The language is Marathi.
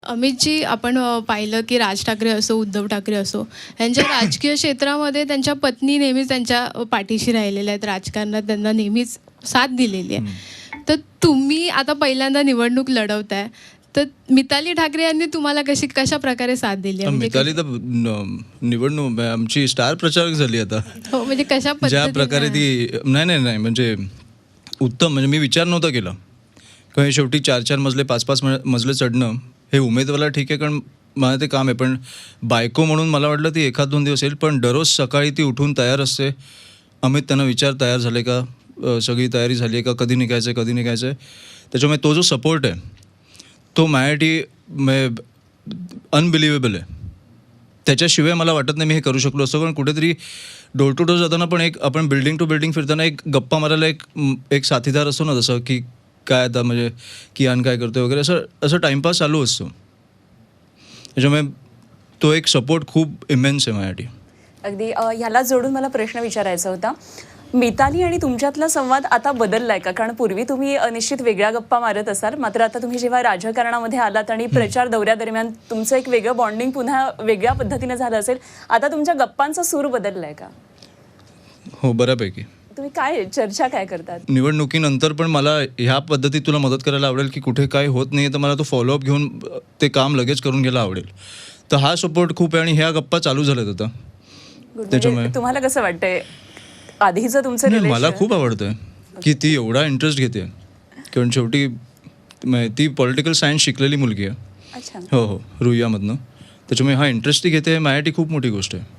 अमितजी, आपण पाहिलं की राज ठाकरे असो, उद्धव ठाकरे असो, यांच्या राजकीय क्षेत्रामध्ये त्यांच्या पत्नी नेहमीच त्यांच्या पाठीशी राहिलेल्या आहेत, राजकारणात त्यांना नेहमीच साथ दिलेली आहे. तर तुम्ही आता पहिल्यांदा निवडणूक लढवताय, तर मिताली ठाकरे यांनी तुम्हाला कशा प्रकारे साथ दिली आहे? मिताली तर निवडणूक आमची स्टार प्रचारक झाली आता. हो, म्हणजे कशा ज्या प्रकारे ती नाही म्हणजे उत्तम, म्हणजे मी विचार नव्हता केला. कारण शेवटी 4-4 मजले 5-5 मजले चढणं हे उमेदवाराला ठीक आहे, कारण मला ते काम आहे. पण बायको म्हणून मला वाटलं ती 1-2 दिवस येईल, पण दररोज सकाळी ती उठून तयार असते. अमित त्यांना विचार, तयार झाले का, सगळी तयारी झाली आहे का, कधी निघायचं आहे. त्याच्यामुळे तो जो सपोर्ट आहे तो माझ्यासाठी अनबिलिव्हेबल आहे. त्याच्याशिवाय मला वाटत नाही मी हे करू शकलो असतो. कारण कुठेतरी डोर टू डोर जाताना पण आपण बिल्डिंग टू बिल्डिंग फिरताना एक गप्पा मारायला एक साथीदार असतो ना, जसं की काय आता म्हणजे कियान काय करतोय वगैरे, असं टाईमपास चालू असतो. त्याच्यामुळे तो एक सपोर्ट खूप इमेन्स आहे माझ्यासाठी. अगदी ह्याला जोडून मला प्रश्न विचारायचा होता, मिताली आणि तुमच्यातला संवाद आता बदललाय का? कारण पूर्वी तुम्ही निश्चित वेगळ्या गप्पा मारत असाल, मात्र आता तुम्ही जेव्हा राजकारणामध्ये आलात आणि प्रचार दौऱ्यादरम्यान तुमचं एक वेगळं बॉन्डिंग पुन्हा वेगळ्या पद्धतीने झालं असेल, आता तुमच्या गप्पांचा सूर बदललाय का? हो, बऱ्यापैकी. तुम्ही काय चर्चा काय करतात? निवडणुकीनंतर पण मला ह्या पद्धतीत तुला मदत करायला आवडेल की कुठे काय होत नाही तर मला तो फॉलोअप घेऊन ते काम लगेच करून घ्यायला आवडेल. तर हा सपोर्ट खूप आहे आणि ह्या गप्पा चालू झाल्यात आता. त्याच्यामुळे तुम्हाला कसं वाटतंय आधीचं तुमचं रिलेशन? मला खूप आवडतंय की ती एवढा इंटरेस्ट घेते, कारण शेवटी ती पॉलिटिकल सायन्स शिकलेली मुलगी आहे. अच्छा. हो, रुईयामधनं. त्याच्यामुळे हा इंटरेस्ट ती घेते, माझ्यासाठी खूप मोठी गोष्ट आहे.